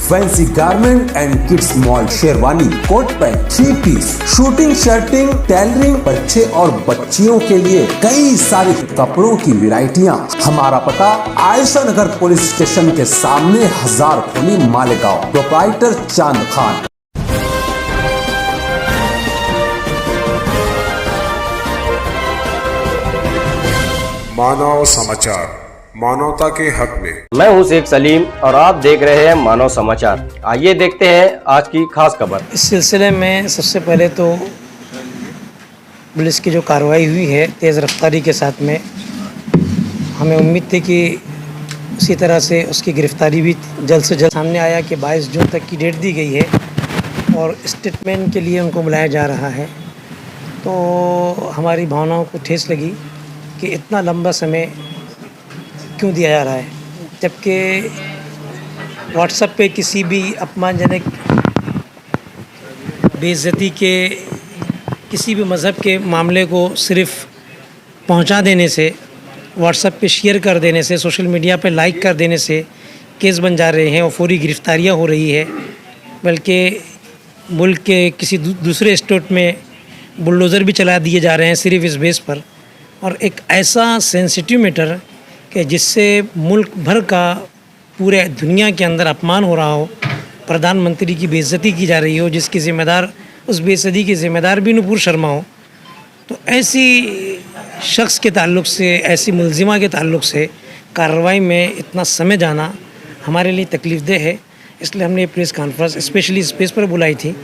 Fancy garment and kids mall, sherwani, coat pant, 3 piece, suiting, shirting, tailoring, बच्चे और बच्चियों के लिए कई सारे कपड़ों की वैरायटियां। हमारा पता आयशा नगर पुलिस स्टेशन के सामने, हजार खोली, मालेगांव। प्रोप्राइटर चांद खान। मानव समाचार, मानवता के हक में। मैं हूं शेख सलीम और आप देख रहे हैं मानव समाचार। आइए देखते हैं आज की खास खबर। इस सिलसिले में सबसे पहले तो पुलिस की जो कार्रवाई हुई है तेज़ रफ्तारी के साथ में, हमें उम्मीद थी कि उसी तरह से उसकी गिरफ्तारी भी जल्द से जल्द सामने आया कि 22 जून तक की डेट दी गई है और स्टेटमेंट के लिए उनको बुलाया जा रहा है। तो हमारी भावनाओं को ठेस लगी कि इतना लंबा समय क्यों दिया जा रहा है, जबकि व्हाट्सएप पे किसी भी अपमानजनक, बेइज्जती के, किसी भी मज़हब के मामले को सिर्फ़ पहुंचा देने से, व्हाट्सएप पे शेयर कर देने से, सोशल मीडिया पे लाइक कर देने से केस बन जा रहे हैं और फौरी गिरफ्तारियां हो रही है। बल्कि मुल्क के किसी दूसरे स्टेट में बुलडोज़र भी चला दिए जा रहे हैं सिर्फ इस बेस पर। और एक ऐसा सेंसिटिव मैटर कि जिससे मुल्क भर का पूरे दुनिया के अंदर अपमान हो रहा हो, प्रधानमंत्री की बेइज्जती की जा रही हो, जिसकी ज़िम्मेदार, उस बेइज्जती की ज़िम्मेदार भी नुपुर शर्मा हो, तो ऐसी शख्स के ताल्लुक़ से, ऐसी मुलजिमा के ताल्लुक़ से कार्रवाई में इतना समय जाना हमारे लिए तकलीफ़देह है। इसलिए हमने ये प्रेस कॉन्फ्रेंस स्पेशली इस बेस पर बुलाई थी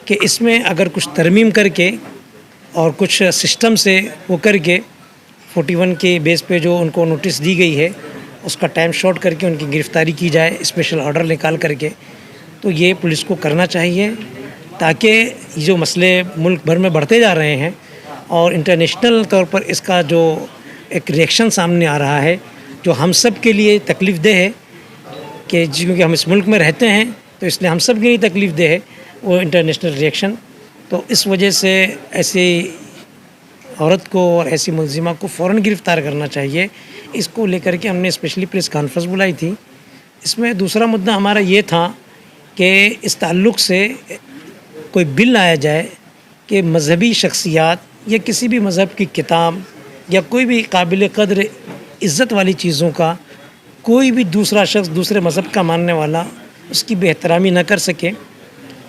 कि इसमें अगर कुछ तरमीम करके और कुछ सिस्टम से वो करके 41 के बेस पे जो उनको नोटिस दी गई है उसका टाइम शॉर्ट करके उनकी गिरफ़्तारी की जाए, स्पेशल ऑर्डर निकाल करके। तो ये पुलिस को करना चाहिए ताकि ये जो मसले मुल्क भर में बढ़ते जा रहे हैं और इंटरनेशनल तौर पर इसका जो एक रिएक्शन सामने आ रहा है, जो हम सब के लिए तकलीफ़देह है कि क्योंकि हम इस मुल्क में रहते हैं तो इसलिए हम सब के लिए तकलीफ़देह है वो इंटरनेशनल रिएक्शन। तो इस वजह से ऐसी औरत को और ऐसी मुलजिमा को फ़ौरन गिरफ़्तार करना चाहिए। इसको लेकर के हमने स्पेशली प्रेस कॉन्फ्रेंस बुलाई थी। इसमें दूसरा मुद्दा हमारा ये था कि इस ताल्लुक़ से कोई बिल लाया जाए कि मज़हबी शख्सियात या किसी भी मज़हब की किताब या कोई भी काबिल क़द्र इज़्ज़त वाली चीज़ों का कोई भी दूसरा शख्स, दूसरे मज़हब का मानने वाला, उसकी बेहतरामी न कर सके,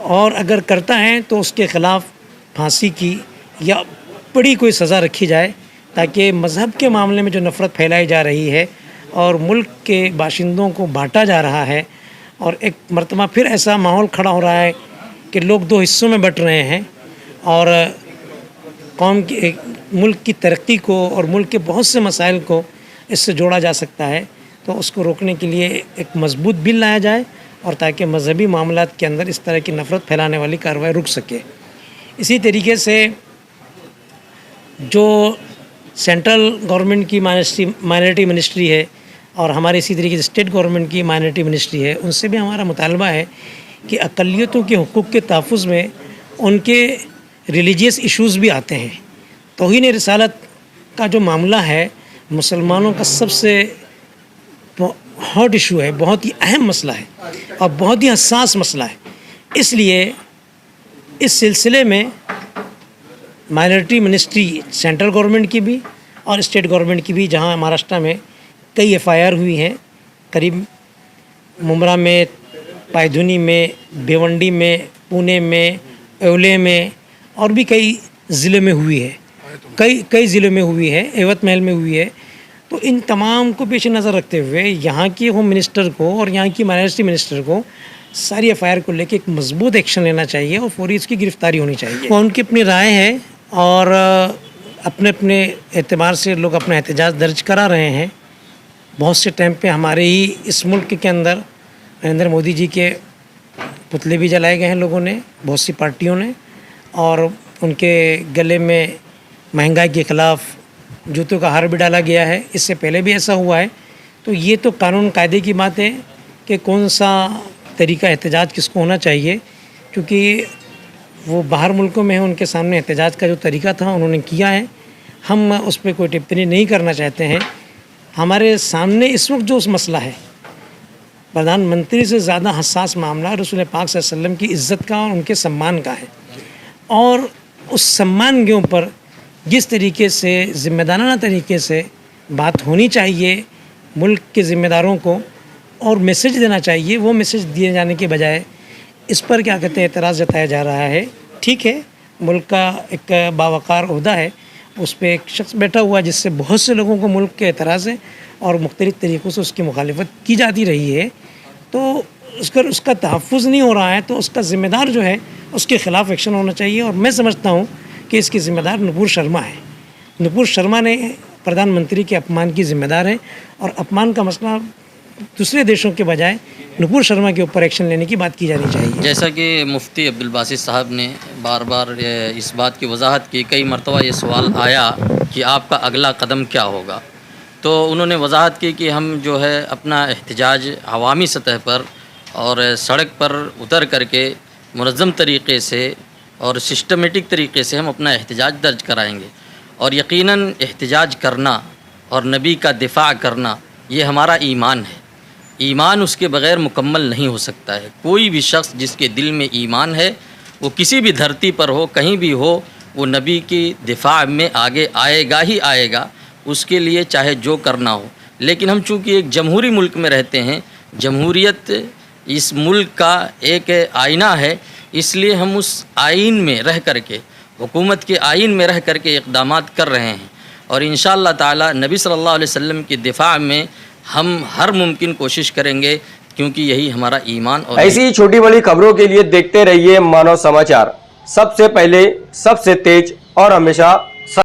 और अगर करता है तो उसके ख़िलाफ़ फांसी की या बड़ी कोई सज़ा रखी जाए, ताकि मज़हब के मामले में जो नफ़रत फैलाई जा रही है और मुल्क के बाशिंदों को बांटा जा रहा है और एक मरतबा फिर ऐसा माहौल खड़ा हो रहा है कि लोग दो हिस्सों में बट रहे हैं और कौम की, मुल्क की तरक्की को और मुल्क के बहुत से मसाइल को इससे जोड़ा जा सकता है। तो उसको रोकने के लिए एक मजबूत बिल लाया जाए और ताकि मजहबी मामलात के अंदर इस तरह की नफ़रत फैलाने वाली कार्रवाई रुक सके। इसी तरीके से जो सेंट्रल गवर्नमेंट की माइनॉरिटी मिनिस्ट्री है और हमारे इसी तरीके से स्टेट गवर्नमेंट की माइनॉरिटी मिनिस्ट्री है, उनसे भी हमारा मुतालबा है कि अक़लियतों के हुकूक़ के तहफ़्फ़ुज़ में उनके रिलीजियस इश्यूज़ भी आते हैं। तौहीन रिसालत का जो मामला है मुसलमानों का सबसे हॉट इशू है, बहुत ही अहम मसला है और बहुत ही हसास मसला है। इसलिए इस सिलसिले में माइनॉरिटी मिनिस्ट्री सेंट्रल गवर्नमेंट की भी और स्टेट गवर्नमेंट की भी, जहां महाराष्ट्र में कई FIR हुई हैं, करीब मुंब्रा में, पायधुनी में, भिवंडी में, पुणे में, येवले में और भी कई ज़िले में हुई है, कई ज़िलों में हुई है, यवतमाल में हुई है। तो इन तमाम को पेश नज़र रखते हुए यहाँ की होम मिनिस्टर को और यहाँ की माइनॉरिटी मिनिस्टर को सारी FIR को लेके एक मजबूत एक्शन लेना चाहिए और फौरी इसकी गिरफ्तारी होनी चाहिए। वो उनकी अपनी राय है और अपने अपने एतबार से लोग अपना एहतजाज दर्ज करा रहे हैं। बहुत से टाइम पे हमारे ही इस मुल्क के अंदर नरेंद्र मोदी जी के पुतले भी जलाए गए हैं लोगों ने, बहुत सी पार्टियों ने, और उनके गले में महंगाई के ख़िलाफ़ जूतों का हार भी डाला गया है। इससे पहले भी ऐसा हुआ है। तो ये तो कानून कायदे की बात है कि कौन सा तरीका एहतजाज किसको होना चाहिए, क्योंकि वो बाहर मुल्कों में हैं, उनके सामने एहतजाज का जो तरीका था उन्होंने किया है। हम उस पर कोई टिप्पणी नहीं करना चाहते हैं। हमारे सामने इस वक्त जो उस मसला है प्रधानमंत्री से ज़्यादा हसास मामला रसूल पाक सल्लल्लाहु अलैहि वसल्लम की इज़्ज़त का और उनके सम्मान का है। और उस सम्मान के ऊपर जिस तरीके से ज़िम्मेदाराना तरीके से बात होनी चाहिए मुल्क के ज़िम्मेदारों को और मैसेज देना चाहिए, वो मैसेज दिए जाने के बजाय इस पर क्या कहते हैं एतराज़ जताया जा रहा है। ठीक है, मुल्क का एक बावकार ओहदा है, उस पर एक शख्स बैठा हुआ है जिससे बहुत से लोगों को मुल्क के एतराज़ है और मुख्तलिफ़ तरीक़ों से उसकी मुखालिफत की जाती रही है। तो उसका तहफ़्फ़ुज़ नहीं हो रहा है तो उसका ज़िम्मेदार जो है उसके ख़िलाफ़ एक्शन होना चाहिए। और मैं समझता हूँ कि इसकी ज़िम्मेदार नुपुर शर्मा है। नुपुर शर्मा ने प्रधानमंत्री के अपमान की ज़िम्मेदार है और अपमान का मसला दूसरे देशों के बजाय नुपुर शर्मा के ऊपर एक्शन लेने की बात की जानी चाहिए। जैसा कि मुफ्ती अब्दुल बासित साहब ने बार बार इस बात की वजाहत की, कई मरतबा ये सवाल आया कि आपका अगला कदम क्या होगा, तो उन्होंने वजाहत की कि हम जो है अपना एहतजाज अवामी सतह पर और सड़क पर उतर करके मुनज़्ज़म तरीक़े से और सिस्टमेटिक तरीक़े से हम अपना एहतजाज दर्ज कराएंगे। और यकीनन एहतजाज करना और नबी का दिफ़ा करना ये हमारा ईमान है। ईमान उसके बग़ैर मुकम्मल नहीं हो सकता है। कोई भी शख्स जिसके दिल में ईमान है वो किसी भी धरती पर हो, कहीं भी हो, वो नबी की दिफ़ा में आगे आएगा ही आएगा, उसके लिए चाहे जो करना हो। लेकिन हम चूँकि एक जमहूरी मुल्क में रहते हैं, जमहूरियत इस मुल्क का एक आईना है, इसलिए हम उस आइन में रह करके, हुकूमत के आइन में रह करके इक़दामात कर रहे हैं। और इंशाअल्लाह ताला नबी सल्लल्लाहु अलैहि वसल्लम की दिफ़ा में हम हर मुमकिन कोशिश करेंगे, क्योंकि यही हमारा ईमान। और ऐसी ही छोटी बड़ी खबरों के लिए देखते रहिए मानव समाचार, सबसे पहले, सबसे तेज और हमेशा